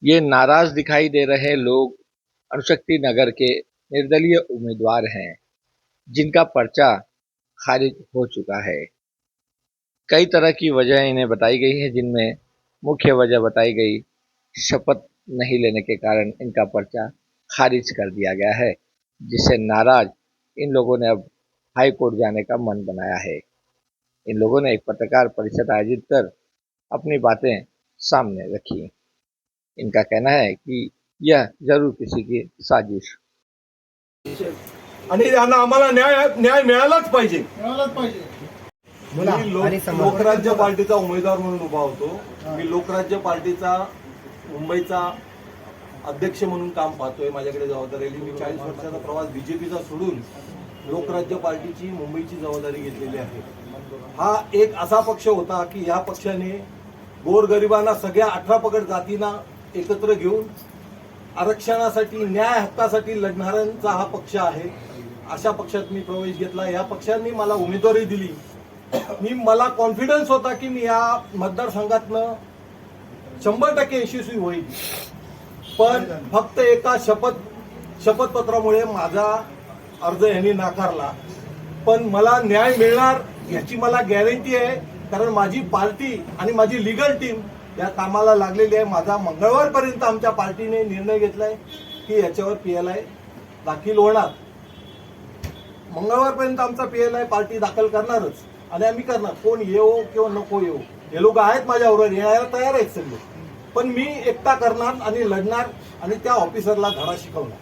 ये नाराज दिखाई दे रहे लोग अणुशक्ति नगर के निर्दलीय उम्मीदवार हैं, जिनका पर्चा खारिज हो चुका है। कई तरह की वजह इन्हें बताई गई है, जिनमें मुख्य वजह बताई गई शपथ नहीं लेने के कारण इनका पर्चा खारिज कर दिया गया है, जिससे नाराज इन लोगों ने अब हाई कोर्ट जाने का मन बनाया है। इन लोगों ने एक पत्रकार परिषद आयोजित कर अपनी बातें सामने रखी। इनका कहना है कि यह जरूर किसी की साजिश आणि त्यांना आम्हाला न्याय मिळालाच पाहिजे. मी लोकराज्य पार्टीचा उमेदवार म्हणून उभा होतो. मी लोकराज्य पार्टीचा मुंबईचा अध्यक्ष म्हणून काम पाहतोय. माझ्याकडे जबाबदारी आली. मी 40 वर्षाचा प्रवास बीजेपीचा सोडून लोकराज्य पार्टीची मुंबईची जबाबदारी घेतलेली आहे. हा एक असा पक्ष होता की या पक्षाने गोरगरिबांना सगळ्या 18 पगड जातींना एकत्र घेऊन आरक्षणासाठी न्याय हक्कासाठी लढणाऱ्यांचा हा पक्ष आहे. अशा पक्षात मी प्रवेश घेतला. या पक्षांनी मला उमेदवारी दिली. मला कॉन्फिडन्स होता की मी या मतदारसंघातनं 100% यशस्वी होईल. पण फक्त एका शपथपत्रामुळे माझा अर्ज यांनी नाकारला. पण मला न्याय मिळणार याची मला गॅरंटी आहे, कारण माझी पार्टी आणि माझी लीगल टीम या कामाला लागलेली आहे. माझा मंगळवारपर्यंत आमच्या पार्टीने निर्णय घेतलाय की याच्यावर PLI दाखल होणार. मंगळवारपर्यंत आमचा PLI पार्टी दाखल करणारच आणि आम्ही करणार. कोण येवो किंवा नको येवो, हे लोक आहेत माझ्याबरोबर, यायला तयार आहेत सगळे. पण मी एकटा करणार आणि लढणार आणि त्या ऑफिसरला धडा शिकवणार,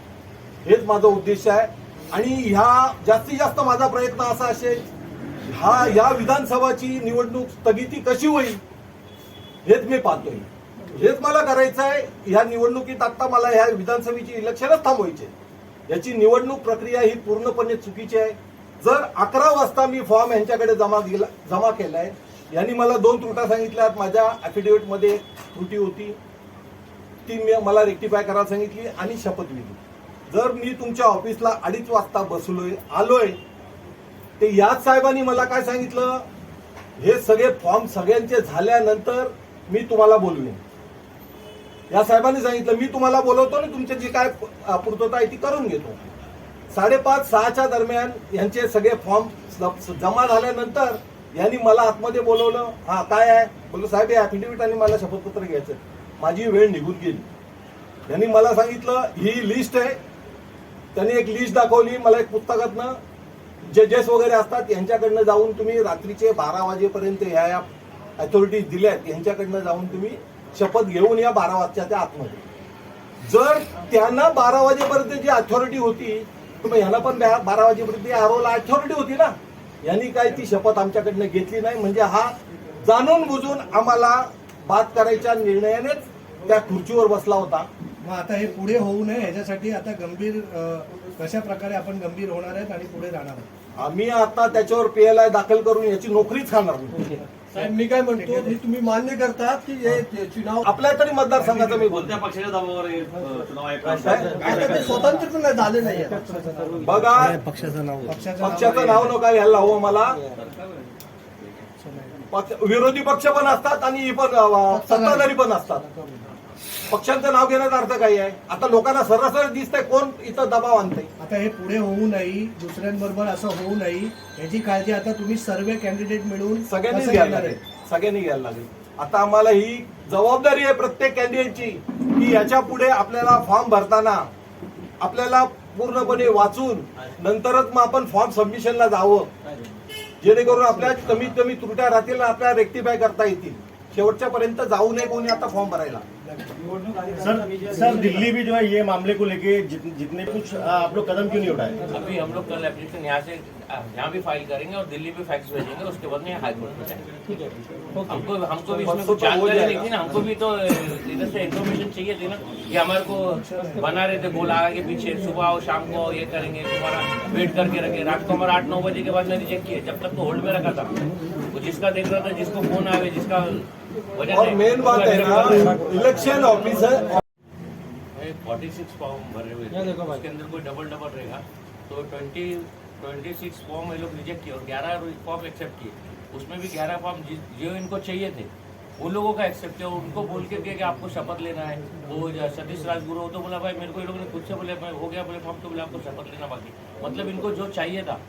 हेच माझा उद्देश आहे. आणि ह्या जास्तीत जास्त माझा प्रयत्न असा असेल, या विधानसभाची निवडणूक स्थगिती कशी होईल हेच मी पाहतोय. हेच मला करायचं आहे. या निवडणुकीत आता मला ह्या विधानसभेची इलेक्शनच थांबवायचे. याची निवडणूक प्रक्रिया ही पूर्णपणे चुकीची आहे. जर 11 वाजता मी फॉर्म यांच्याकडे जमा केलाय, यांनी मला 2 त्रुटा सांगितल्यात. माझ्या ॲफिडेव्हिटमध्ये त्रुटी होती, ती मला रेक्टिफाय करायला सांगितली आणि शपथविधी. जर मी तुमच्या ऑफिसला 2:30 वाजता आलोय, ते याच साहेबांनी मला काय सांगितलं, हे सगळे फॉर्म सगळ्यांचे झाल्यानंतर मी तुम्हाला बोलवेन. या साहेबांनी सांगितलं मी तुम्हाला बोलवतो आणि तुमची जी काय पूर्तता आहे ती करून घेतो. 5:30-6च्या दरम्यान यांचे सगळे फॉर्म जमा झाल्यानंतर यांनी मला आतमध्ये बोलवलं. हा काय आहे बोललो, साहेब हे ॲफिडेव्हिट आणि मला शपथपत्र घ्यायचं. माझी वेळ निघून गेली. यांनी मला सांगितलं ही लिस्ट आहे. त्यांनी एक लिस्ट दाखवली मला. एक पुस्तकातनं जजेस वगैरे असतात यांच्याकडनं जाऊन तुम्ही रात्रीचे 12 वाजेपर्यंत ह्या अथॉरिटीज दिल्यात, यांच्याकडनं जाऊन तुम्ही शपथ घेऊन या 12 वाजताच्या आतमध्ये. जर त्यांना 12 वाजेपर्यंत जी अथॉरिटी होती, तर ह्याला पण 12 वाजेपर्यंत आरोला अथॉरिटी होती ना. यांनी काय ती शपथ आमच्याकडनं घेतली नाही. म्हणजे हा जाणून बुजून आम्हाला बाद करायच्या निर्णयानेच त्या खुर्चीवर बसला होता. मग आता हे पुढे होऊ नये याच्यासाठी आता गंभीर कशा प्रकारे आपण गंभीर होणार आहेत आणि पुढे राहणार आहोत. आम्ही आता त्याच्यावर PLI दाखल करून याची नोकरीच खाणार नाही. साहेब मी काय म्हणतो, तुम्ही मान्य करतात की हे चुनाव आपल्या तरी मतदारसंघाचा मी कोणत्या पक्षाच्या दबावावर चुनाव ते स्वतंत्र नाही झाले नाही. बघा, पक्षाचं नाव नका घ्यायला हवं मला. विरोधी पक्ष पण असतात आणि सत्ताधारी पण असतात. पक्षांचं नाव घेण्याचा अर्थ काही आहे. आता लोकांना सरळ दिसतंय कोण इथं दबाव आणतंय. आता हे पुढे होऊ नये, दुसऱ्यांबरोबर असं होऊ नये याची काळजी आता तुम्ही सर्व कॅन्डिडेट मिळून सगळ्यांनी घ्यायला लागेल. आता आम्हाला ही जबाबदारी आहे प्रत्येक कॅन्डिडेटची की याच्या पुढे आपल्याला फॉर्म भरताना आपल्याला पूर्णपणे वाचून नंतरच मग आपण फॉर्म सबमिशनला जावं, जेणेकरून आपल्या कमीत कमी त्रुट्या राहतील, आपल्याला रेक्टिफाय करता येतील. शेवटच्या पर्यंत जाऊ नये कोणी आता फॉर्म भरायला. सर दिल्ली भी जो है ये मामले को लेके जितने कुछ आप लोग कदम क्यों नहीं उठाए? अभी हम लोग कल एप्लीकेशन यहाँ भी फाइल करेंगे और दिल्ली भी फैक्स भेजेंगे. उसके बाद में हाई कोर्ट में जाएंगे. हमको भी इसमें कुछ जानकारी नहीं थी ना. हमको भी तो इधर से इन्फॉर्मेशन चाहिए थी ना कि हमारे को बना रहे थे गोल आगे के पीछे, सुबह और शाम को ये करेंगे, तुम्हारा वेट करके रखे. रात को हमारा 8-9 बजे के बाद में रिजेक्ट किए. जब तक तो होल्ड में रखा था. वो जिसका देख रहा था, जिसको फोन आवे, जिसका और मेन बात है ना, इलेक्शन ऑफिसर 46 फॉर्म भरे हुए थे. उसके अंदर कोई डबल रहेगा तो 26 फॉर्म ये लोग रिजेक्ट किए और 11 फॉर्म एक्सेप्ट किए. उसमें भी 11 फॉर्म जो इनको चाहिए थे वो लोगों का एक्सेप्ट किया, उनको बोल के कि आपको शपथ लेना है। वो सतीश राजगुरु तो बोला भाई मेरे को ये लोगों ने खुद से बोले मैं हो गया, बोले हम तो बोले आपको शपथ लेना बाकी, मतलब इनको जो चाहिए था,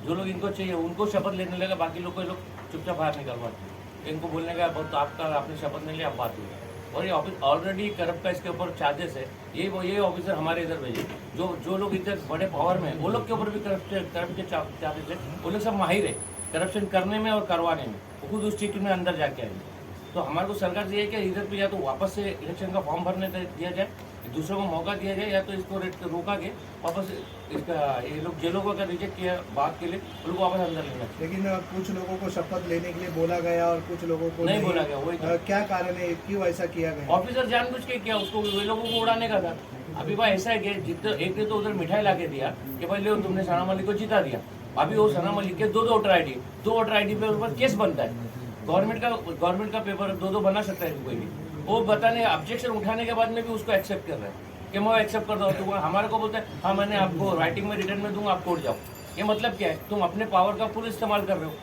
जो लोग इनको चाहिए उनको शपथ लेने लगा, बाकी लोग को ये लोग चुपचाप बाहर निकलवाते। इनको बोलने का बहुत आपका आपने शपथ नहीं लिया, आप बात हुई। और ये ऑफिस ऑलरेडी करप्ट का इसके ऊपर चार्जेस है। ये ऑफिसर हमारे इधर भेजे, जो लोग इधर बड़े पावर में, वो लोग के ऊपर भी करप्ट के चार्जेस है। वो लोग सब माहिर है करप्शन करने में और करवाने में, वो खुद उस चीज में अंदर जाके आएंगे। तो हमारे को सरकार से ये कि इधर पे या तो वापस से इलेक्शन का फॉर्म भरने दिया जाए, दूसरों को मौका दिया जाए, या तो इसको रोका के वापस इसका ये लोग जेलों का रिजेक्ट किया बात के लिए उन लोग वापस अंदर लेना। लेकिन कुछ लोगों को शपथ लेने के लिए बोला गया और कुछ लोगों को नहीं बोला गया, वही तो। क्या कारण है, क्यों ऐसा किया गया? ऑफिसर जानबूझ के किया, उसको वे लोगों को उड़ाने का था। अभी भाई ऐसा है कि जितने एक ने तो उधर मिठाई ला के दिया कि भाई लो तुमने सना मलिक को जिता दिया। अभी वो सना मलिक के दो वोटर आई डी पे ऊपर केस बनता है। गवर्नमेंट का पेपर दो बना सकता है कोई भी। वो बताने ऑब्जेक्शन उठाने के बाद में भी उसको एक्सेप्ट कर रहा है कि मैं एक्सेप्ट कर रहा हूँ। हमारे को बोलता है हाँ मैंने आपको राइटिंग में रिटर्न में दूंगा, आप कोर्ट जाओ। ये मतलब क्या है, तुम अपने पावर का फुल इस्तेमाल कर रहे हो।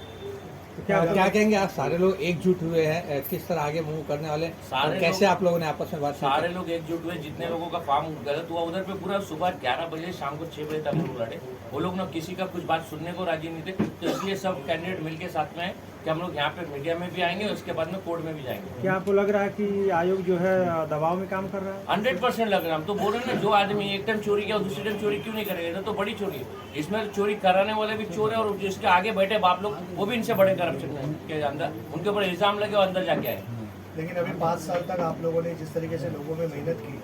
क्या कहेंगे आप? सारे लोग एकजुट हुए हैं, किस तरह आगे मूव करने वाले, और कैसे आप लोगों ने आपस में बात? सारे लोग एकजुट हुए, जितने लोगों का फॉर्म गलत हुआ उधर पे पूरा सुबह 11 बजे शाम को 6 बजे तक लोग लड़े। वो लोग ना किसी का कुछ बात सुनने को राजी नहीं थे, तो इसलिए सब कैंडिडेट मिलके साथ में है कि हम लोग यहाँ पे मीडिया में भी आएंगे और उसके बाद में कोर्ट में भी जाएंगे। क्या आपको लग रहा है कि आयोग जो है दबाव में काम कर रहा है? 100% लग रहा है। हम तो बोल रहे हैं ना, जो आदमी एक टाइम चोरी किया दूसरे टाइम चोरी क्यों नहीं करेगा? तो बड़ी चोरी है, इसमें चोरी कराने वाले भी चोर है और जिसके आगे बैठे बाप लोग वो भी इनसे बड़े करप्शन के अंदर उनके ऊपर इल्जाम लगे और अंदर जाके आए। लेकिन अभी 5 साल तक आप लोगों ने जिस तरीके से लोगों में मेहनत की,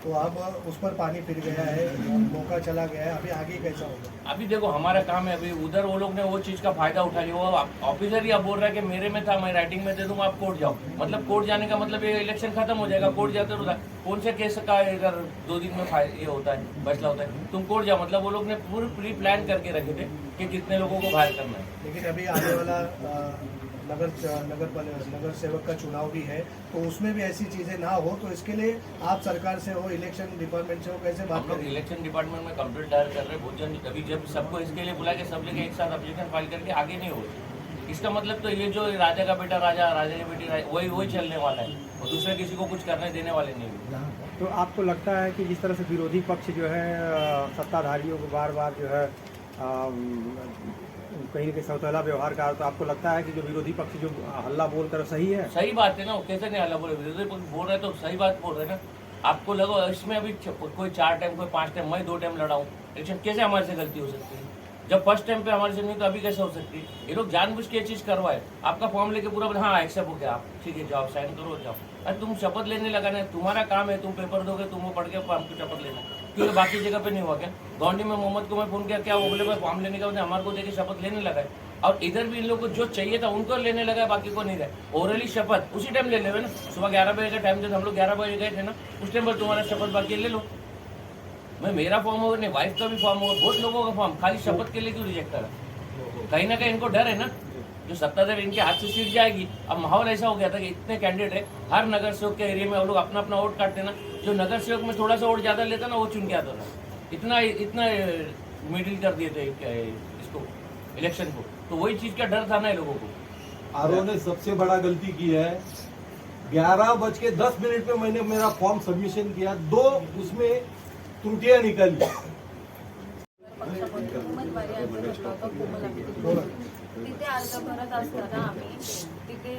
तो अब उस पर पानी फिर गया है, मौका चला गया है, अभी आगे कैसा होगा? अभी देखो हमारा काम है, अभी उधर वो लोग ने वो चीज का फायदा उठा लिया। वो ऑफिसर ही अब बोल रहा है कि मेरे में था, मैं राइटिंग में दे दूंगा, आप कोर्ट जाओ। मतलब कोर्ट जाने का मतलब ये इलेक्शन खत्म हो जाएगा, कोर्ट जाते रहता कौन से केस का अगर 2 दिन में ये होता है फैसला होता है, तुम कोर्ट जाओ। मतलब वो लोग ने पूरी प्री प्लान करके रखे थे कि कितने लोगों को बाहर करना है। लेकिन अभी आने वाला नगर सेवक का चुनाव भी है, तो उसमें भी ऐसी चीजें ना हो, तो इसके लिए आप सरकार से हो, इलेक्शन डिपार्टमेंट से हो, कैसे बात हम लोग करें? इलेक्शन डिपार्टमेंट में कंप्लेंट दायर कर रहे हैं बहुत जन। अभी जब सबको इसके लिए बुला के सब लेके एक साथ एप्लीकेशन फाइल करके आगे नहीं हो, इसका मतलब तो ये जो राजा का बेटा राजा, राजा की बेटी वही चलने वाला है और दूसरे किसी को कुछ करने देने वाले नहीं। तो आपको लगता है कि जिस तरह से विरोधी पक्ष जो है सत्ताधारियों को बार बार जो है कहीं न कहीं सौतेला व्यवहार कर, तो आपको लगता है कि जो विरोधी पक्ष जो हल्ला बोल कर सही है? सही बात है ना, वो कैसे नहीं हल्ला बोले? विरोधी पक्ष बोल रहे तो सही बात बोल रहे ना। आपको लगा इसमें अभी कोई 4 टाइम कोई 5 टाइम, मैं 2 टाइम लड़ा हूँ इलेक्शन, कैसे हमारे से गलती हो सकती है? जब फर्स्ट टाइम पे हमारे से नहीं तो अभी कैसे हो सकती है? ये लोग जानबूझ के ये चीज करवाए। आपका फॉर्म लेके पूरा हाँ एक्सेप्ट हो गया, आप ठीक है जाओ साइन करो जाओ। अरे तुम शपथ लेने लगा ना, तुम्हारा काम है, तुम पेपर दोगे, तुम वो पढ़ के हमको शपथ लेना, क्योंकि बाकी जगह पे नहीं हुआ क्या? गौंडी में मोहम्मद को मैं फोन किया, क्या वो बोले भाई फॉर्म लेने का हमारे को देखे शपथ लेने लगा है। और इधर भी इन लोगों को जो चाहिए था उनको लेने लगा, बाकी को नहीं रहा। ओरली शपथ उसी टाइम ले ले ना, सुबह 11 बजे का टाइम जब हम लोग 11 बजे गए थे ना, उस टाइम पर तुम्हारा शपथ बाकी ले लो। मैं मेरा फॉर्म होगा नहीं, वाइफ का भी फॉर्म होगा, बहुत लोगों का फॉर्म, खाली शपथ के लिए क्यों रिजेक्ट करा? कहीं ना कहीं इनको डर है ना, जो सत्ताधारी इनके हाथ से सीट जाएगी। अब माहौल ऐसा हो गया था कि इतने कैंडिडेट है, हर नगर सेवक के एरिया में वो लोग अपना अपना वोट काटते ना, जो नगर सेवक में थोड़ा सा वोट ज्यादा लेता ना वो चुन के आता था। इतना मिडिल कर दिए थे इसको इलेक्शन को, तो वही चीज का डर था ना लोगों को। आरओ ने सबसे बड़ा गलती की है। 11:10 में मैंने मेरा फॉर्म सबमिशन किया, 2 उसमें त्रुटियां निकली। उमेदवारी अर्ज भरला होता कोमल तिथे अर्ज भरत असताना आम्ही तिथे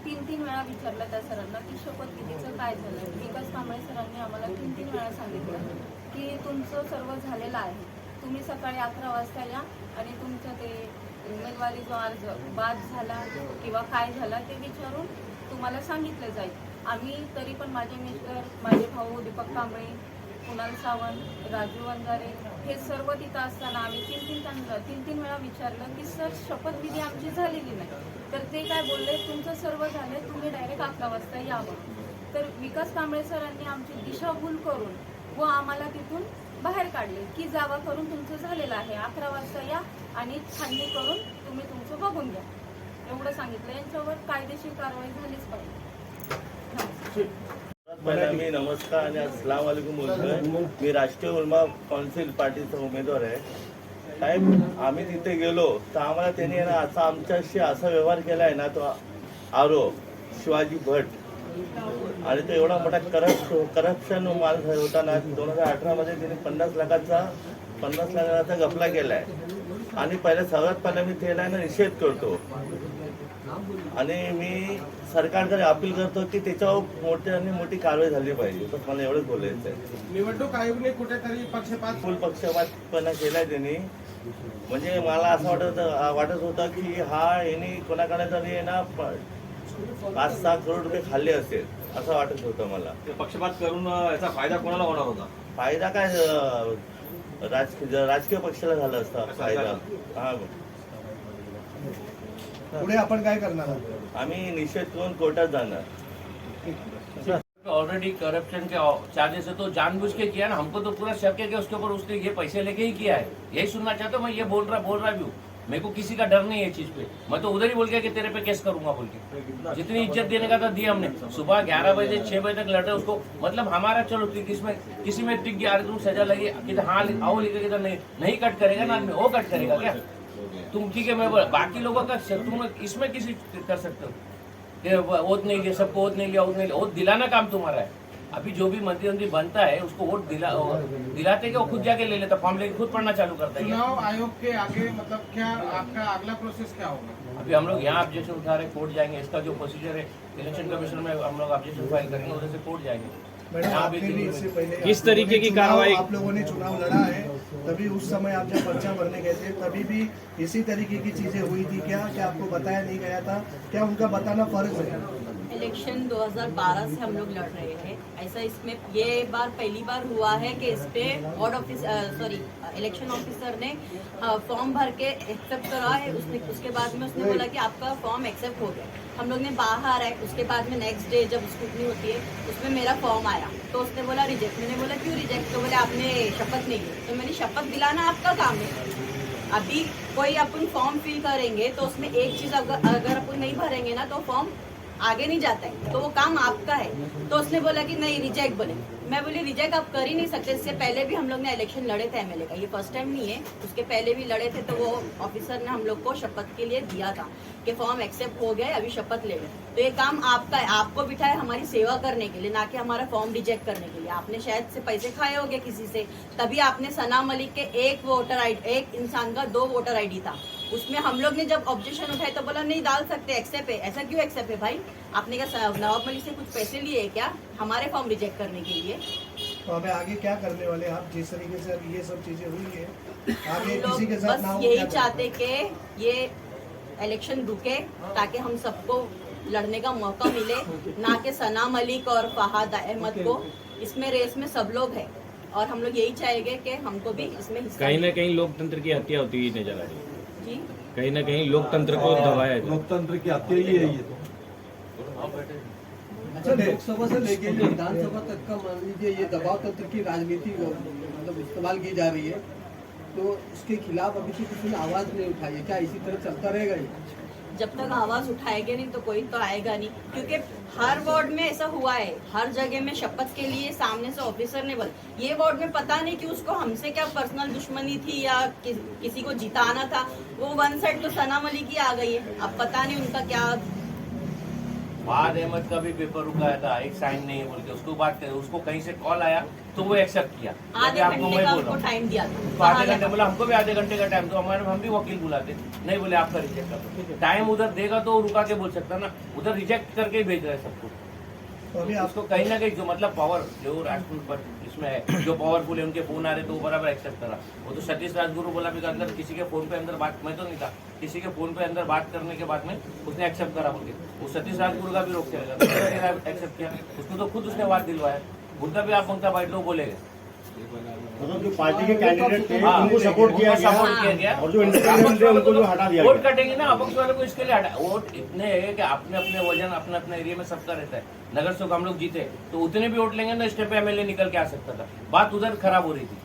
3 वेळा विचारलं त्या सरांना की शपथविधीचं काय झालं. विकास कांबळे सरांनी आम्हाला 3 वेळा सांगितलं की तुमचं सर्व झालेलं आहे, तुम्ही सकाळी 11 वाजता या आणि तुमचं ते उमेदवारी जो अर्ज बाद झाला किंवा काय झाला ते विचारून तुम्हाला सांगितलं जाईल. आम्ही तरी पण माझे मिस्टर, माझे भाऊ दीपक कांबळे, कुणाल सावंत, राजू वंजारे हे सर्व तिथं असताना आम्ही 3 वेळा विचारलं की सर शपथविधी आमची झालेली नाही. तर ते काय बोलले, तुमचं सर्व झालं, तुम्ही डायरेक्ट 11 वाजता यावं. तर विकास कांबळे सरांनी आमची दिशाभूल करून व आम्हाला तिथून बाहेर काढले की जावा करून तुमचं झालेलं आहे, 11 वाजता या आणि छाननी करून तुम्ही तुमचं बघून घ्या, एवढं सांगितलं. यांच्यावर कायदेशीर कारवाई झालीच पाहिजे. पहिला मी नमस्कार आणि अस्सलाम वालेकुम बोलतोय. मी राष्ट्रीय उलमा कौन्सिल पार्टीचा उमेदवार आहे. साहेब आम्ही तिथे गेलो तर आम्हाला त्यांनी ना असा आमच्याशी असा व्यवहार केला आहे ना, तो आरो शिवाजी भट आणि तो एवढा मोठा करप्शन माणूस होता ना. 2018 मध्ये त्याने 50 लाखाचा घपला केलाय. आणि सर्वात पहिला मी त्याला ना निषेध करतो आणि मी सरकारकडे अपील करतो की त्याच्यावर मोठी कारवाई झाली पाहिजे. बस मला एवढंच बोलायचं आहे. निवडणूक आयोगाने कुठेतरी पक्षपात फुल पक्षपातपणा केलाय त्यांनी. म्हणजे मला असं वाटत होतं की याने कोणाकडे तरी ना 5-6 करोड रुपये खाल्ले असेल असं वाटत होतं मला. पक्षपात करून याचा फायदा कोणाला होणार होता? फायदा काय राजकीय पक्षाला झाला असता फायदा. हा, पुढे आपण काय करणार आहात? आम्ही निषेध करून कोर्टात जाणार. ऑलरेडी करप्शन के चार्जेस है तो जानबूझ के किया ना. हमको तो पूरा शक है कि उसके ऊपर उसने ये पैसे लेके ही किया है. यही सुनना चाहता हूँ. मैं ये बोल रहा भी हूँ. मेरे को किसी का डर नहीं है चीज पे. मैं तो उधर ही बोल गया कि तेरे पे केस करूंगा बोल के. जितनी इज्जत देने का था दी हमने. सुबह 11 बजे 6 बजे तक लड़े उसको. मतलब हमारा चलो किसी में टिक गया तुम सजा लगी किधर हाँ आओ लिखे किधर नहीं कट करेगा ना आदमी. वो कट करेगा क्या तुम? ठीक है मैं बाकी लोगों का तुम इसमें किसी कर सकते हो कि वोट नहीं दिया सबको. वोट नहीं लिया वोट दिलाना काम तुम्हारा है. अभी जो भी मंत्री बनता है उसको वोट दिलाते कि वो खुद जाके ले लेता. फॉर्म लेके खुद पढ़ना चालू करता है. चुनाव आयोग के आगे मतलब क्या आपका अगला प्रोसेस क्या होगा? अभी हम लोग यहाँ ऑब्जेक्शन उठा रहे कोर्ट जाएंगे. इसका जो प्रोसीजर है इलेक्शन कमीशन में हम लोग ऑब्जेक्शन फाइल करेंगे उधर से कोर्ट जाएंगे. मैडम आपने भी इससे पहले किस तरीके की कार्रवाई आप लोगों ने चुनाव लड़ा है, तभी उस समय आप जब पर्चा भरने गए थे तभी भी इसी तरीके की चीजें हुई थी क्या आपको बताया नहीं गया था? क्या उनका बताना फर्ज है? इलेक्शन 2012 से हम लोग लड़ रहे हैं. ऐसा इसमें ये बार पहली बार हुआ है कि इस पे इलेक्शन ऑफिसर ने फॉर्म भर के एक्सेप्ट करा है. उसके बाद में उसने बोला कि आपका फॉर्म एक्सेप्ट हो गया. हम लोग ने बाहर आए. उसके बाद में नेक्स्ट डे जब स्क्रूटनी होती है उसमें मेरा फॉर्म आया तो उसने बोला रिजेक्ट. मैंने बोला क्यों रिजेक्ट? तो बोले आपने शपथ नहीं ली. तो मैंने शपथ दिलाना आपका काम है. अभी कोई अपन फॉर्म फिल करेंगे तो उसमें एक चीज अगर अपन नहीं भरेंगे ना तो फॉर्म आगे नहीं जाता है. तो वो काम आपका है. तो उसने बोला कि नहीं रिजेक्ट बोले. मैं बोली रिजेक्ट आप कर ही नहीं सकते. इससे पहले भी हम लोग ने इलेक्शन लड़े थे एमएलए का. ये फर्स्ट टाइम नहीं है. उसके पहले भी लड़े थे तो वो ऑफिसर ने हम लोग को शपथ के लिए दिया था कि फॉर्म एक्सेप्ट हो गया अभी शपथ ले लो. तो ये काम आपका है. आपको बिठाए हमारी सेवा करने के लिए ना कि हमारा फॉर्म रिजेक्ट करने के लिए. आपने शायद से पैसे खाए होंगे किसी से तभी आपने सना मलिक के एक इंसान का 2 वोटर आईडी था. उसमें हम लोग ने जब ऑब्जेक्शन उठाए तो बोला नहीं डाल सकते एक्सेप्ट है. ऐसा क्यों एक्सेप्ट है भाई? आपने क्या नवाब मलिक से कुछ पैसे लिए क्या हमारे फॉर्म रिजेक्ट करने के लिए? तो हमें आगे क्या करने वाले आप? जिस तरीके से अब ये सब चीजें हुई है आगे हम किसी के लोग साथ बस ना हो. यही चाहते कि ये इलेक्शन रुके ताकि हम सबको लड़ने का मौका मिले. ना कि सना मलिक और फहाद अहमद को. इसमें रेस में सब लोग हैं और हम लोग यही चाहेंगे कि हमको भी इसमें हिस्सा कहीं ना कहीं लोकतंत्र की हत्या होती हुई नजर आ रही है. जी कहीं ना कहीं लोकतंत्र को दबाया है. लोकतंत्र की हत्या ही है ये तो. अच्छा, लोकसभा से लेके विधानसभा तक का मान लीजिए ये दबाव तंत्र की राजनीति मतलब इस्तेमाल की जा रही है तो इसके खिलाफ अभी तक किसी ने आवाज नहीं उठाई है. क्या इसी तरह चलता रहेगा ये? जब तक आवाज उठाएंगे नहीं तो कोई तो आएगा नहीं. क्योंकि हर वार्ड में ऐसा हुआ है. हर जगह में शपथ के लिए सामने से ऑफिसर ने बोला. ये वार्ड में पता नहीं कि उसको हमसे क्या पर्सनल दुश्मनी थी या किसी को जिताना था. वो वन साइड तो सना मलिक ही आ गई है. अब पता नहीं उनका क्या. फहाद अहमद का भी पेपर रुकाया था. एक साइन नहीं बोल के उसको बात करे. उसको कहीं से कॉल आया तो वो एक्सेप्ट किया. आधे घंटे का उनको टाइम दिया तो आधे घंटे बोला हमको भी आधे घंटे का टाइम. तो हम भी वकील बुलाते नहीं. बोले आपका रिजेक्ट कर दो. टाइम उधर देगा तो रुका के बोल सकता ना. उधर रिजेक्ट करके ही भेज रहे हैं सबको. तो अभी उसको कहीं ना कहीं जो मतलब पावर जो राजपूत इसमें है जो पावरफुल है उनके फोन आ रहे तो वो बराबर एक्सेप्ट करा. वो तो सतीश राजगुरु बोला भी अंदर किसी के फोन पे अंदर बात. मैं तो नहीं था. किसी के फोन पे अंदर बात करने के बाद में उसने एक्सेप्ट करा बोल के. वो सतीश राजगुरु का भी रोक चलेगा. एक्सेप्ट किया. उसको तो खुद उसने बात दिलवाया. उनका भी आप पंखा बैठ लो बोलेगा. मतलब जो पार्टी के कैंडिडेट थे उनको सपोर्ट किया गया और जो इंडिपेंडेंट थे उनको जो हटा दिया. वोट कटेंगे ना अपक्ष वाले को इसके लिए हटा. वोट इतने है कि अपने अपने वजन अपने अपने एरिया में सबका रहता है. नगर सेवक हम लोग जीते तो उतने भी वोट लेंगे ना स्टेप पे एमएलए निकल के आ सकता था. बात उधर खराब हो रही थी.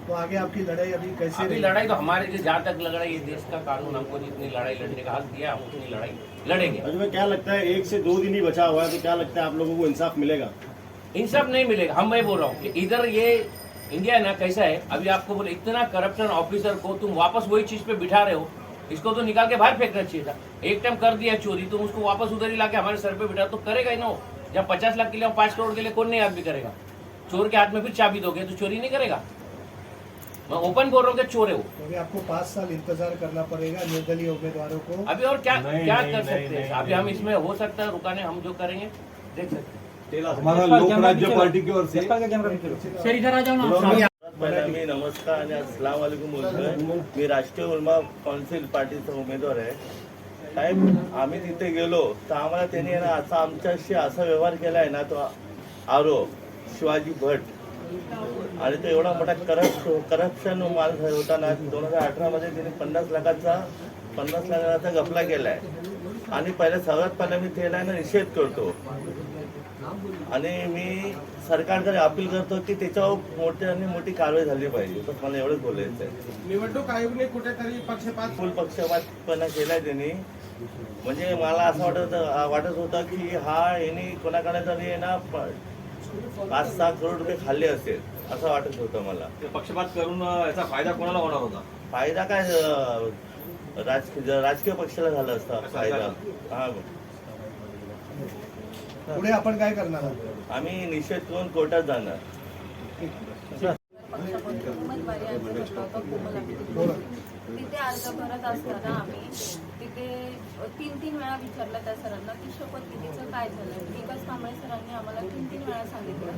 तो आगे आपकी लड़ाई अभी कैसे अभी लड़ाई तो हमारे लिए जहाँ तक लग रहा है ये देश का कानून हमको जितनी लड़ाई लड़ने का हक दिया हम उतनी लड़ाई लड़ेंगे. अजय क्या लगता है 1 से 2 दिन ही बचा हुआ है तो क्या लगता है आप लोगों को इंसाफ मिलेगा? इंसाफ नहीं मिलेगा. हम मैं बोल रहा हूँ कि इधर ये इंडिया है ना कैसा है. अभी आपको बोले इतना करप्शन ऑफिसर को तुम वापस वही चीज पे बिठा रहे हो इसको तो निकाल के बाहर फेंकना चाहिए था। एक टाइम कर दिया चोरी तो उसको वापस उधर ही लाके हमारे सर पे बिठा तो करेगा ही ना वो। जब 50 लाख के लिए 5 करोड़ के लिए कौन नहीं आदमी करेगा। चोर के हाथ में फिर चाबी दोगे तो चोरी नहीं करेगा। मैं ओपन बोल रहा हूँ कि चोर है वो। तो अभी आपको 5 साल इंतजार करना पड़ेगा निर्दलीय उम्मीदवारों को। अभी और क्या कर सकते हैं अभी हम इसमें हो सकता है रुकाने हम जो करेंगे देख सकते हैं। हमारा लोक राज्य पार्टी की ओर से पहिला मी नमस्कार आणि अस्सलाम वालेकुम बोलतोय। मी राष्ट्रीय उलमा काउन्सिल पार्टीचा उमेदवार आहे। साहेब आम्ही तिथे गेलो तर आम्हाला त्यांनी ना असा आमच्याशी असा व्यवहार केलाय ना तो आरोप शिवाजी भट आणि तो एवढा मोठा करप्शन माल होता ना 2018 मध्ये त्यांनी 50 लाखाचा घपला केलाय आणि सगळ्यात पहिला मी त्याला ना निषेध करतो आणि मी सरकारकडे अपील करतो की त्याच्यावर मोठी कारवाई झाली पाहिजे। तर मला एवढंच बोलायचं आहे। निवडणूक आयोगाने कुठेतरी फुल पक्षपातपणा केलाय त्यांनी। म्हणजे मला असं वाटत होतं की यांनी कोणाकडे तरी ना 5-6 करोड रुपये खाल्ले असेल असं वाटत होतं मला। पक्षपात करून याचा फायदा कोणाला होणार होता? फायदा काय राजकीय पक्षाला झाला असता फायदा। हा पुढे आपण काय करणार आहात? आम्ही निषेध करून कोर्टात जाणार। उमेदवारी अर्ज भरला होता कोमल बोला. तिथे अर्ज भरत असताना आम्ही तिथे 3 वेळा विचारलं त्या सरांना की शपथविधीचं काय झालं। विकास कांबळे सरांनी आम्हाला 3 वेळा सांगितलं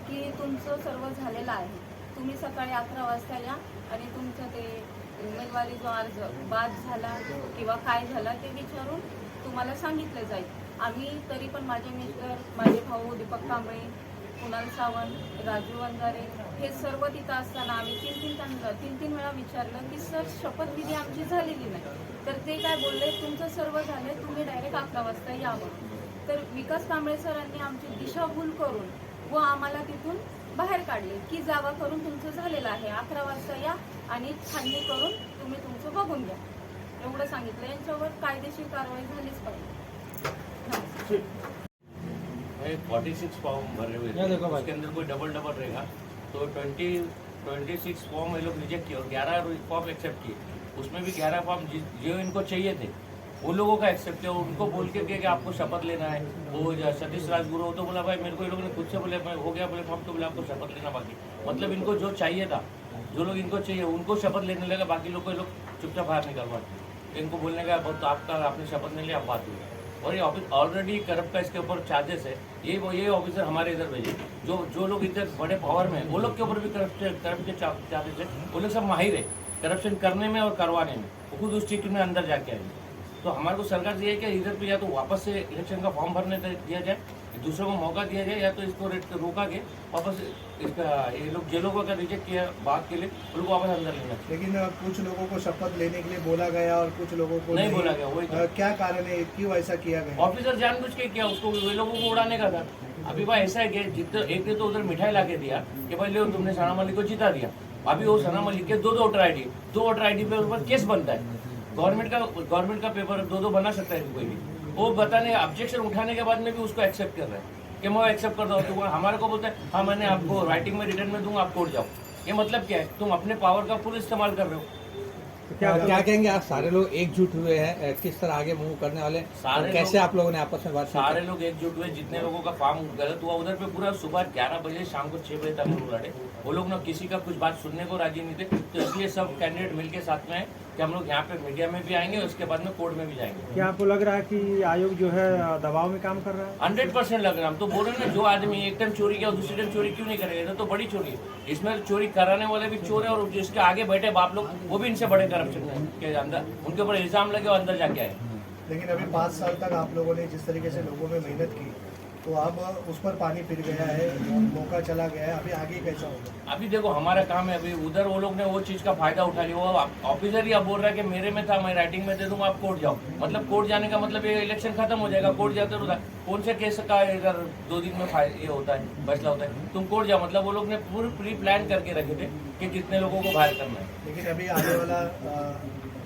की तुमचं सर्व झालेलं आहे, तुम्ही सकाळी 11 वाजता या आणि तुमचं ते उमेदवारी जो अर्ज बाद झाला किंवा काय झाला ते विचारून तुम्हाला सांगितलं जाईल। आम्ही तरी पण माझे मिस्टर, माझे भाऊ दीपक कांबळे, कुणाल सावंत, राजू वंजारे हे सर्व तिथं असताना आम्ही 3 वेळा विचारलं की सर शपथविधी आमची झालेली नाही। तर ते काय बोलले, तुमचं सर्व झालंय, तुम्ही डायरेक्ट 11 वाजता यावं। तर विकास कांबळे सरांनी आमची दिशाभूल करून व आम्हाला तिथून बाहेर काढले की जावा करून तुमचं झालेलं आहे, 11 वाजता या आणि छाननी करून तुम्ही तुमचं बघून घ्या, एवढं सांगितलं। यांच्यावर कायदेशीर कारवाई झालीच पाहिजे। 46 फॉर्म भरे हुए थे, उसके अंदर कोई डबल रहेगा तो 26 फॉर्म ये लोग रिजेक्ट किए और 11 फॉर्म एक्सेप्ट किए। उसमें भी 11 फॉर्म जो इनको चाहिए थे वो लोगों का एक्सेप्ट किया। उनको बोल के कि आपको शपथ लेना है। वो सतीश राजगुरु हो तो बोला भाई मेरे को ये लोगों ने खुद से बोले मैं हो गया बोले फॉर्म तो बोले आपको शपथ लेना बाकी। मतलब इनको जो चाहिए था, जो लोग इनको चाहिए उनको शपथ लेने लगा, बाकी लोग को ये लोग चुपचाप बाहर निकलवाते। इनको बोलने का तो आपने शपथ नहीं लिया, आप बात हुई। और ये ऑफिस ऑलरेडी करप्ट का इसके ऊपर चार्जेस है। ये ऑफिसर हमारे इधर भेजे जो लोग इधर बड़े पावर में हैं वो लोग के ऊपर भी करप्ट के चार्जेस है। वो लोग सब माहिर है करप्शन करने में और करवाने में, वो खुद उस चीज में अंदर जाके आएंगे। तो हमारे को सरकार से ये कि इधर पे या तो वापस से इलेक्शन का फॉर्म भरने दिया जाए, दूसरों को मौका दिया जाए, या तो इसको रोका के वापस इसका ये लोग जे लोगों का रिजेक्ट किया बात के लिए उनको वापस अंदर लेना। लेकिन कुछ लोगों को शपथ लेने के लिए बोला गया और कुछ लोगों को नहीं बोला गया। वही तो। क्या कारण है, क्यों ऐसा किया गया? ऑफिसर जानबूझ के किया, उसको वे लोगों को उड़ाने का था। अभी भाई ऐसा है कि जितना एक ने तो उधर मिठाई ला के दिया कि भाई लो तुमने सना मलिक को जिता दिया। अभी वो सना मलिक के 2 वोटर आई डी पे ऊपर केस बनता है। गवर्नमेंट का पेपर 2 बना सकता है कोई भी। वो बताने ऑब्जेक्शन उठाने के बाद में भी उसको एक्सेप्ट कर रहे हैं कि मैं एक्सेप्ट कर रहा हूँ। तो हमारे को बोलते हैं हाँ मैंने आपको राइटिंग में रिटर्न में दूंगा, आप कोर्ट जाओ। ये मतलब क्या है, तुम अपने पावर का फुल इस्तेमाल कर रहे हो। क्या कहेंगे आप? सारे लोग एकजुट हुए हैं, किस तरह आगे मूव करने वाले, कैसे आप लोगों ने आपस में बात? सारे लोग एकजुट हुए। जितने लोगों का फॉर्म गलत हुआ उधर पे पूरा सुबह 11 बजे शाम को 6 बजे तक लोग लड़े। वो लोग ना किसी का कुछ बात सुनने को राजी नहीं थे। तो इसलिए सब कैंडिडेट मिलके साथ में है कि हम लोग यहाँ पे मीडिया में भी आएंगे और उसके बाद में कोर्ट में भी जाएंगे। क्या आपको लग रहा है कि आयोग जो है दबाव में काम कर रहा है? 100% लग रहा है। हम तो बोल रहे हैं ना, जो आदमी एक टाइम चोरी किया और दूसरे टाइम चोरी क्यों नहीं करेगा? तो बड़ी चोरी है। इसमें चोरी कराने वाले भी चोर है और जिसके आगे बैठे बाप लोग वो भी इनसे बड़े करप्शन के अंदर उनके ऊपर इल्जाम लगे और अंदर जाके आए। लेकिन अभी 5 साल तक आप लोगों ने जिस तरीके से लोगों में मेहनत की तो अब उस पर पानी फिर गया है, मौका चला गया है, अभी आगे कैसा होगा? अभी देखो हमारा काम है, अभी उधर वो लोग ने वो चीज का फायदा उठा लिया। वो ऑफिसर ही अब बोल रहा है कि मेरे में था, मैं राइटिंग में दे दूंगा, आप कोर्ट जाओ। मतलब कोर्ट जाने का मतलब ये इलेक्शन खत्म हो जाएगा। कोर्ट जाते होता कौन से केस का इधर 2 दिन में ये होता है, फैसला होता है, तुम कोर्ट जाओ। मतलब वो लोग ने पूरी प्री प्लान करके रखे थे कि कितने लोगों को बाहर करना है। लेकिन अभी आने वाला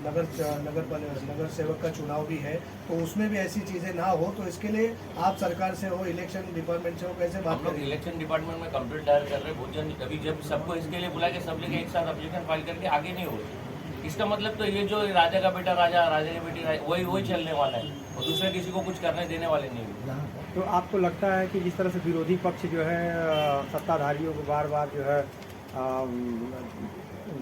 नगर सेवक का चुनाव भी है, तो उसमें भी ऐसी चीजें ना हो, तो इसके लिए आप सरकार से हो, इलेक्शन डिपार्टमेंट से हो, कैसे बात लोग इलेक्शन डिपार्टमेंट में कंप्लेंट दायर कर रहे हैं। बहुत जन अभी जब सबको इसके लिए बुला के सब लोग एक साथ ऑब्जेक्शन फाइल करके आगे नहीं हो इसका मतलब तो ये जो राजा का बेटा राजा, राजा की बेटी राजा, वही चलने वाला है और दूसरे किसी को कुछ करने देने वाले नहीं है। तो आपको लगता है कि जिस तरह से विरोधी पक्ष जो है सत्ताधारियों को बार बार जो है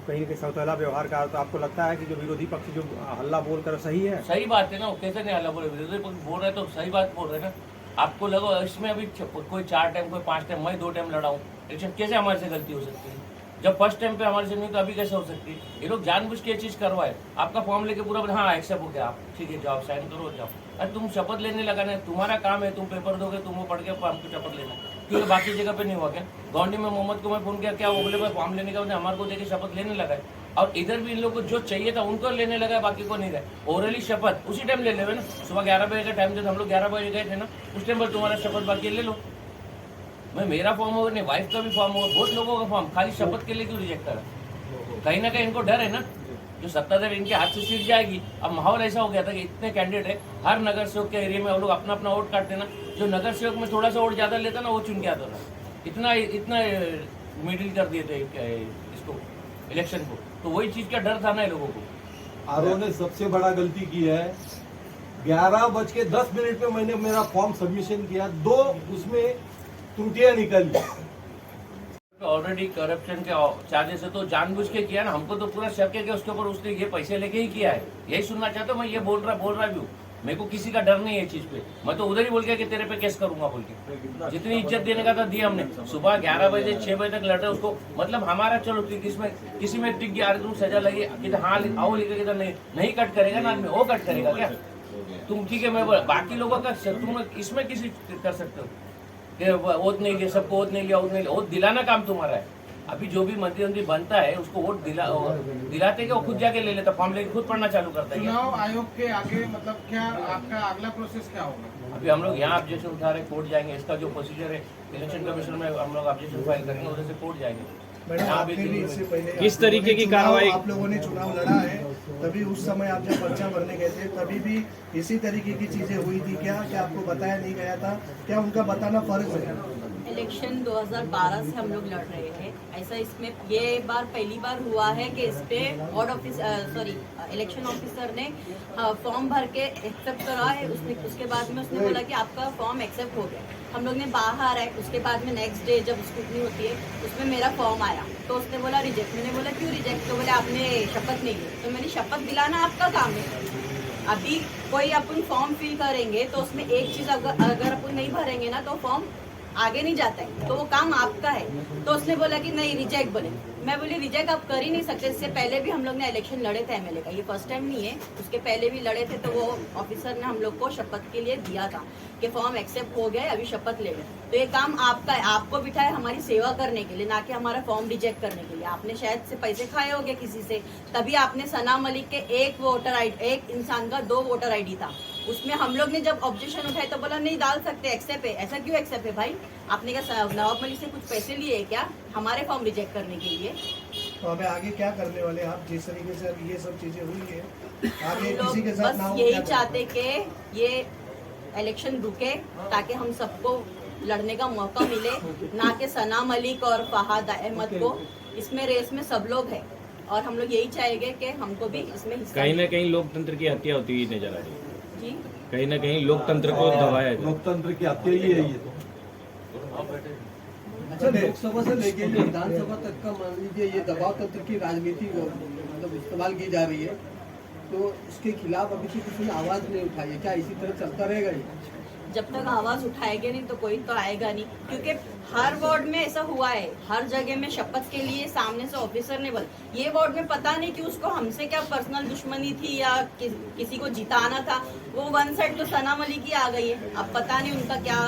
कहीं न कहीं सौतेला व्यवहार का, तो आपको लगता है कि जो विरोधी पक्ष जो हल्ला बोल कर सही है? सही बात है ना, वो कैसे नहीं हल्ला बोले, विरोधी पक्ष बोल रहे तो सही बात बोल रहे ना। आपको लगा इसमें अभी कोई 4 टाइम कोई 5 टाइम, मैं 2 टाइम लड़ा हूँ इलेक्शन, कैसे हमारे से गलती हो सकती है? जब फर्स्ट टाइम पे हमारे से नहीं तो अभी कैसे हो सकती है? ये लोग जानबूझ के ये चीज़ करवाए। आपका फॉर्म लेके पूरा हाँ एक्सेप्ट हो गया, आप ठीक है जाओ साइन करो जाओ। अरे तुम शपथ लेने लगा ना, तुम्हारा काम है, तुम पेपर दोगे, तुम वो पढ़ के हमको शपथ लेना, क्योंकि बाकी जगह पे नहीं हुआ क्या? गौंडी में मोहम्मद को मैं फोन किया, क्या वो बोले भाई फॉर्म लेने का हमारे को देखे शपथ लेने लगा है। और इधर भी इन लोगों को जो चाहिए था उनको लेने लगा है, बाकी को नहीं गए। ओरली शपथ उसी टाइम ले ले ना, सुबह 11 बजे का टाइम जब हम लोग 11 बजे गए थे ना, उस टाइम पर तुम्हारा शपथ बाकी ले लो। मैं मेरा फॉर्म होगा, नहीं वाइफ का भी फॉर्म होगा, बहुत लोगों का फॉर्म, खाली शपथ के लिए क्यों रिजेक्ट करा? कहीं ना कहीं इनको डर है ना, जो सत्ताधारी इनके हाथ से सीट जाएगी। अब माहौल ऐसा हो गया था कि इतने कैंडिडेट है, हर नगर सेवक के एरिया में वो लोग अपना अपना वोट काटते ना, जो नगर सेवक में थोड़ा सा वोट ज्यादा लेता ना वो चुन के आता था। इतना मिडिल कर दिए थे इसको इलेक्शन को, तो वही चीज का डर था ना लोगों को। आरओ ने सबसे बड़ा गलती की है। 11:10 पे मैंने मेरा फॉर्म सबमिशन किया, 2 उसमें त्रुटियां निकली। ऑलरेडी करप्शन के चार्जेस है, तो जानबूझ के किया ना, हमको तो पूरा शक है कि उसके ऊपर उसने ये पैसे लेके ही किया है। यही सुनना चाहता हूँ मैं, ये बोल रहा भी हूँ। मेरे को किसी का डर नहीं है इस चीज पे, मैं तो उधर ही बोल गया कि तेरे पे केस करूंगा बोल के। जितनी इज्जत देने का था दिया हमने। सुबह 11 बजे 6 बजे तक लड़े उसको, मतलब हमारा चलो किसी में टिक गया, तुम सजा लगी कि हाँ आओ लेकर के, नहीं कट करेगा ना आदमी, वो कट करेगा क्या? तुम ठीक है, मैं बाकी लोगों का तुम इसमें किसी कर सकते हो कि वोट नहीं दिया, सबको वोट नहीं लिया, वोट दिलाना काम तुम्हारा है। अभी जो भी मंत्री बनता है उसको वोट दिलाते कि वो खुद जाके ले लेता, फॉर्म लेके खुद पढ़ना चालू करता है। चुनाव आयोग के आगे मतलब क्या आपका अगला प्रोसेस क्या होगा? अभी हम लोग यहाँ ऑब्जेक्शन उठा रहे, कोर्ट जाएंगे। इसका जो प्रोसीजर है इलेक्शन कमीशन में हम लोग ऑब्जेक्शन फाइल करेंगे, उधर से कोर्ट जाएंगे। मैडम आपने भी इससे पहले किस तरीके की कार्रवाई आप लोगों ने चुनाव लड़ा है, तभी उस समय आप जब पर्चा भरने गए थे तभी भी इसी तरीके की चीजें हुई थी क्या आपको बताया नहीं गया था? क्या उनका बताना फर्ज है? इलेक्शन 2012 से हम लोग लड़ रहे हैं। ऐसा इसमें ये बार पहली बार हुआ है कि इस पे इलेक्शन ऑफिसर ने फॉर्म भर के एक्सेप्ट करा है। उसके बाद में उसने बोला कि आपका फॉर्म एक्सेप्ट हो गया। हम लोग ने बाहर आए, उसके बाद में नेक्स्ट डे जब स्क्रूटनी होती है उसमें मेरा फॉर्म आया तो उसने बोला रिजेक्ट। मैंने बोला क्यों रिजेक्ट? तो बोले आपने शपथ नहीं ली। तो मैंने शपथ दिलाना आपका काम है। अभी कोई अपन फॉर्म फिल करेंगे तो उसमें एक चीज अगर अपन नहीं भरेंगे ना तो फॉर्म आगे नहीं जाता है, तो वो काम आपका है। तो उसने बोला कि नहीं रिजेक्ट बोले। मैं बोली रिजेक्ट आप कर ही नहीं सकते। इससे पहले भी हम लोग ने इलेक्शन लड़े थे एमएलए का, ये फर्स्ट टाइम नहीं है, उसके पहले भी लड़े थे। तो वो ऑफिसर ने हम लोग को शपथ के लिए दिया था कि फॉर्म एक्सेप्ट हो गया, अभी शपथ ले लें। तो ये काम आपका है, आपको बिठाए हमारी सेवा करने के लिए, ना कि हमारा फॉर्म रिजेक्ट करने के लिए। आपने शायद से पैसे खाए होंगे किसी से, तभी आपने सना मलिक के एक इंसान का 2 वोटर आईडी था, उसमें हम लोग ने जब ऑब्जेक्शन उठाए तो बोला नहीं डाल सकते, एक्सेप्ट है। ऐसा क्यों एक्सेप्ट है भाई? आपने क्या नवाब मलिक से कुछ पैसे लिए है क्या हमारे फॉर्म रिजेक्ट करने के लिए? तो हमें आगे क्या करने वाले आप? जिस तरीके से ये सब चीजें हुई है आगे हम किसी के लोग साथ ना बस हो, यही चाहते कि ये इलेक्शन रुके ताकि हम सबको लड़ने का मौका मिले, ना कि सना मलिक और फहाद अहमद को। इसमें रेस में सब लोग हैं और हम लोग यही चाहेंगे कि हमको भी इसमें हिस्सा कहीं ना कहीं लोकतंत्र की हत्या होती हुई नजर आ रही है। जी कहीं ना कहीं लोकतंत्र को दबाया जाए। लोकतंत्र की हत्या ही है ये तो। अच्छा, लोकसभा से लेके विधानसभा तक का मान लीजिए ये दबाव तंत्र की राजनीति मतलब इस्तेमाल की जा रही है, तो इसके खिलाफ अभी तक किसी ने आवाज नहीं उठाई है। क्या इसी तरह चलता रहेगा ये? जब तक आवाज उठाएंगे नहीं तो कोई तो आएगा नहीं, क्योंकि हर वार्ड में ऐसा हुआ है। हर जगह में शपथ के लिए सामने से ऑफिसर ने बोला। ये वार्ड में पता नहीं कि उसको हमसे क्या पर्सनल दुश्मनी थी या किसी को जिताना था, वो 1 साइड तो सना मलिक ही आ गई है। अब पता नहीं उनका क्या।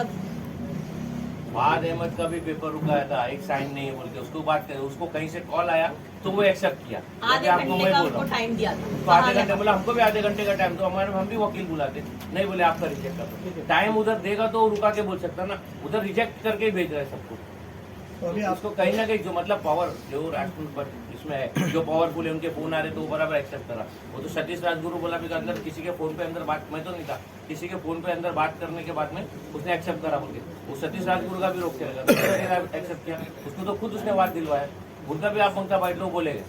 फहाद अहमद का भी पेपर रुकाया था, एक साइन नहीं है बोल के, उसको बात करे, उसको कहीं से कॉल आया तो वो एक्सेप्ट किया। आधे घंटे का उनको टाइम दिया था, तो आधे घंटे बोला, हमको भी आधे घंटे का टाइम, तो हमारे हम भी वकील बुलाते, नहीं बोले आपका रिजेक्ट कर दो। टाइम उधर देगा तो रुका के बोल सकता ना, उधर रिजेक्ट करके ही भेज रहे हैं सबको। तो अभी उसको कहीं ना कहीं जो मतलब पावर जो राजपूत इसमें है, जो पावरफुल है, उनके फोन आ रहे तो वो बराबर एक्सेप्ट करा। वो तो सतीश राजगुरु बोला भी अंदर किसी के फोन पे अंदर बात, मैं तो नहीं था, किसी के फोन पे अंदर बात करने के बाद में उसने एक्सेप्ट करा बोल के, वो सतीश राजगुरु का भी रोक के एक्सेप्ट किया। उसको तो खुद उसने बात दिलवाया, उनका भी आप मंगता बैठ लो बोलेगा।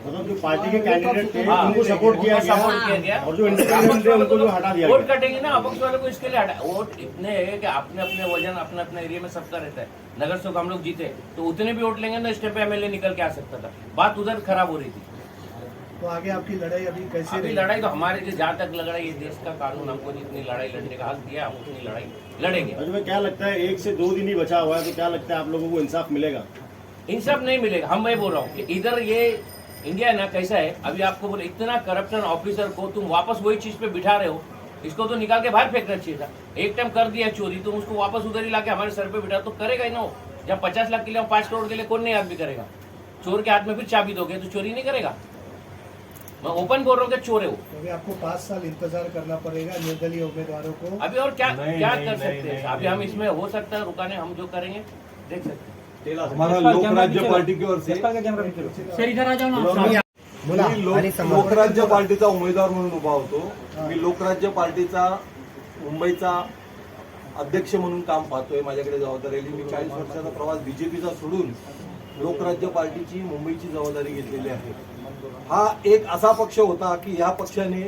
मतलब जो पार्टी के कैंडिडेट थे हाँ, उनको सपोर्ट किया सपोर्ट किया गया और जो इंडिपेंडेंट थे उनको जो हटा दिया वोट गया। कटेंगे ना अपक्ष वाले को, इसके लिए हटा। वोट इतने है कि अपने अपने वजन अपने अपने एरिया में सबका रहता है। नगर सेवक हम लोग जीते तो उतने भी वोट लेंगे ना, स्टेप पे एमएलए निकल के आ सकता था। बात उधर खराब हो रही थी। तो आगे आपकी लड़ाई अभी कैसे अभी रहेगी? लड़ाई तो हमारे लिए जहाँ तक लग रहा है, ये देश का कानून हमको जितनी लड़ाई लड़ने का हक दिया, हम उतनी लड़ाई लड़ेंगे। अजय भाई क्या लगता है 1 से 2 दिन ही बचा हुआ है, तो क्या लगता है आप लोगों को इंसाफ मिलेगा? इंसाफ नहीं मिलेगा। हम मैं बोल रहा हूँ कि इधर ये इंडिया है ना, कैसा है, अभी आपको बोले इतना करप्शन ऑफिसर को तुम वापस वही चीज पे बिठा रहे हो। इसको तो निकाल के बाहर फेंकना चाहिए था। एक टाइम कर दिया चोरी, तुम उसको वापस उधर ही लाके हमारे सर पे बिठा, तो करेगा ही ना। जब 50 लाख के लिए 5 करोड़ के लिए कौन नहीं आदमी करेगा? चोर के हाथ में फिर चाबी दोगे तो चोरी नहीं करेगा। मैं ओपन बोल रहा हूँ कि चोर है वो। अभी आपको 5 साल इंतजार करना पड़ेगा निर्दलीय उम्मीदवारों को। अभी और क्या क्या कर सकते हैं? अभी हम इसमें हो सकता है रुकाने, हम जो करेंगे देख सकते हैं। हमारा लोक राज्य पार्टी की ओर से मी लोकराज्य पार्टीचा उमेदवार म्हणून उभा होतो। मी लोकराज्य पार्टीचा मुंबईचा अध्यक्ष म्हणून काम पाहतोय। माझ्याकडे जबाबदारी आली। मी 40 वर्षाचा प्रवास बीजेपीचा सोडून लोकराज्य पार्टीची मुंबईची जबाबदारी घेतलेली आहे। हा एक असा पक्ष होता की या पक्षाने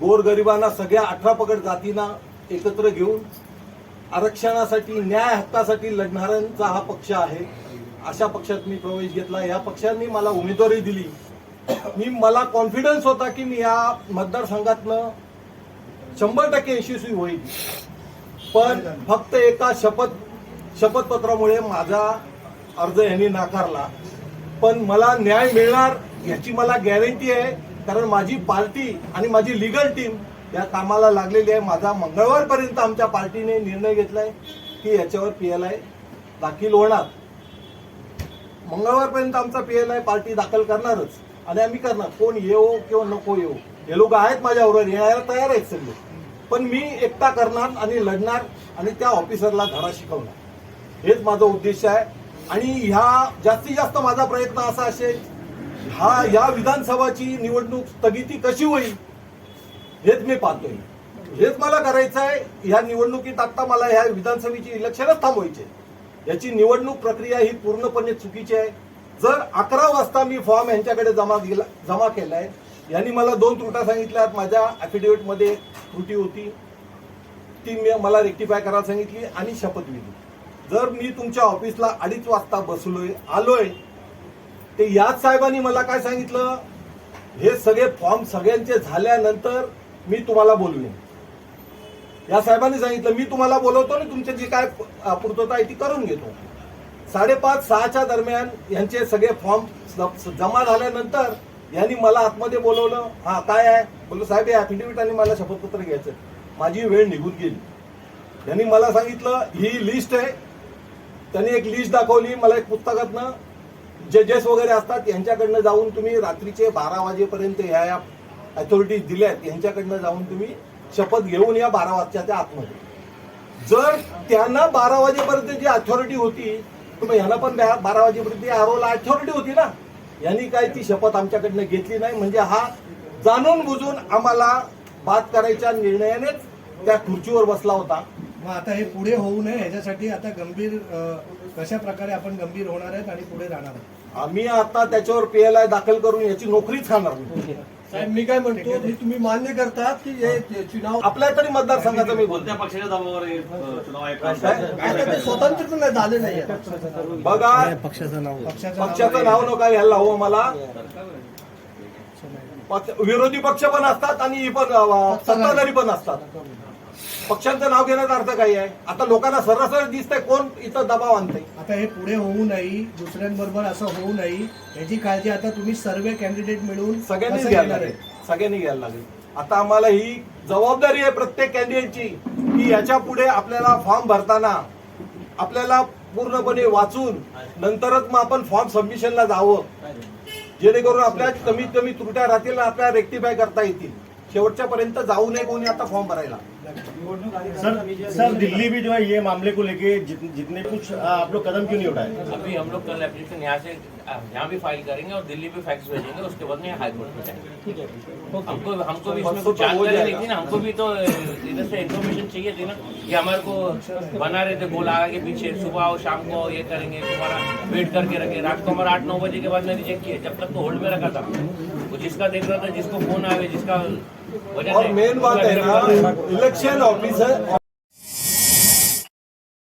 गोरगरिबांना सगळ्या 18 पगड जातींना एकत्र घेऊन आरक्षणासाठी न्याय हक्कासाठी लढणाऱ्यांचा हा पक्ष आहे। अशा पक्षात मी प्रवेश घेतला। या पक्षांनी मला उमेदवारी दिली। मला कॉन्फिडन्स होता की मी या मतदारसंघातनं 100% यशस्वी होईल, पण फक्त एका शपथपत्रामुळे माझा अर्ज यांनी नाकारला। पण मला न्याय मिळणार याची मला गॅरंटी आहे, कारण माझी पार्टी आणि माझी लीगल टीम या कामाला लागलेली आहे। माझा मंगळवारपर्यंत आमच्या पार्टीने निर्णय घेतलाय की याच्यावर PLI दाखल होणार। मंगळवारपर्यंत आमचा PLI पार्टी दाखल करणारच आणि आम्ही करणार। कोण येवो किंवा नको येवो, हे लोक आहेत माझ्याबरोबर, यायला तयार आहेत सगळे, पण मी एकटा करणार आणि लढणार आणि त्या ऑफिसरला धडा शिकवणार, हेच माझा उद्देश आहे। आणि ह्या जास्तीत जास्त माझा प्रयत्न असा असेल, या विधानसभाची निवडणूक स्थगिती कशी होईल हेच मी पाहतोय। हेच मला करायचं आहे। या निवडणुकीत आता मला ह्या विधानसभेची इलेक्शनच थांबवायचे। याची निवडणूक प्रक्रिया ही पूर्णपणे चुकीची आहे। जर 11 वाजता मी फॉर्म यांच्याकडे जमा केलाय, यांनी मला 2 त्रुटा सांगितल्यात। माझ्या ॲफिडेव्हिटमध्ये त्रुटी होती, ती मला रेक्टिफाय करायला सांगितली आणि शपथविधी। जर मी तुमच्या ऑफिसला 2:30 वाजता बसलोय आलोय, ते याच साहेबांनी मला काय सांगितलं, हे सगळे फॉर्म सगळ्यांचे झाल्यानंतर मी तुम्हाला बोलवेन। या साहेबांनी सांगितलं मी तुम्हाला बोलवतो आणि तुमची जी काय पूर्तता आहे ती करून घेतो। 5:30-6च्या दरम्यान यांचे सगळे फॉर्म जमा झाल्यानंतर यांनी मला आतमध्ये बोलवलं। हा काय आहे? बोललो साहेब हे ॲफिडेव्हिट आणि मला शपथपत्र घ्यायचं। माझी वेळ निघून गेली। यांनी मला सांगितलं ही लिस्ट आहे। त्यांनी एक लिस्ट दाखवली मला, एक पुस्तकातनं जजेस वगैरे असतात यांच्याकडनं जाऊन तुम्ही रात्रीचे 12 वाजेपर्यंत ह्या अथॉरिटीज दिल्यात, यांच्याकडनं जाऊन तुम्ही शपथ घेऊन या 12 वाजताच्या आतमध्ये। जर त्यांना 12 वाजेपर्यंत जी अथॉरिटी होती, तर मग ह्यांना पण 12 वाजेपर्यंत आरोला अथॉरिटी होती ना। यांनी काय ती शपथ आमच्याकडनं घेतली नाही, म्हणजे हा जाणून बुजून आम्हाला बात करायच्या निर्णयानेच त्या खुर्चीवर बसला होता। मग आता हे पुढे होऊ नये याच्यासाठी आता गंभीर कशा प्रकारे आपण गंभीर होणार आहेत आणि पुढे राहणार आहोत? आम्ही आता त्याच्यावर PLI दाखल करून याची नोकरीच खाणार नाही। साहेब मी काय म्हणतो, तुम्ही मान्य करतात की हे चुनाव आपल्या तरी मतदारसंघाचा मी कोणत्या पक्षाच्या दबावावर हे चुनाव आयोग ते स्वतंत्र नाही झाले नाही बघा, पक्षाचं नाव नका घ्यायला हवं मला। विरोधी पक्ष पण असतात आणि सत्ताधारी पण असतात। पक्षांचं नाव घेण्याचा अर्थ काही आहे? आता लोकांना सरळ दिसतंय कोण इथं दबाव आणतंय। आता हे पुढे होऊ नये, दुसऱ्यांबरोबर असं होऊ नये याची काळजी आता तुम्ही सर्व कॅन्डिडेट मिळून सगळ्यांनी घ्यायला लागेल। सगळ्यांनी घ्यायला लागेल। आता आम्हाला ही जबाबदारी आहे प्रत्येक कॅन्डिडेटची की याच्या पुढे आपल्याला फॉर्म भरताना आपल्याला पूर्णपणे वाचून नंतरच मग आपण फॉर्म सबमिशनला जावं, जेणेकरून आपल्या कमीत कमी त्रुट्या राहतील, आपल्याला रेक्टिफाय करता येतील। शेवटच्या पर्यंत जाऊ नये कोणी आता फॉर्म भरायला। सर दिल्ली भी जो है ये मामले को लेके जितने कुछ आप लोग कदम क्यों नहीं उठाए? अभी हम लोग कल एप्लीकेशन यहाँ भी फाइल करेंगे और दिल्ली भी फैक्स भेजेंगे, उसके बाद में हाई कोर्ट में जाएंगे। हमको भी इसमें कुछ जानकारी नहीं थी ना, हमको भी तो इधर से इन्फॉर्मेशन चाहिए थी ना कि हमारे को बना रहे थे गोला आगे पीछे, सुबह और शाम को ये करेंगे, तुम्हारा वेट करके रखे। रात को हमारा 8-9 बजे के बाद में रिजेक्ट किया, जब तक तो होल्ड में रखा था। वो जिसका देख रहा था, जिसको फोन आवे, जिसका और मेन बात है ना, इलेक्शन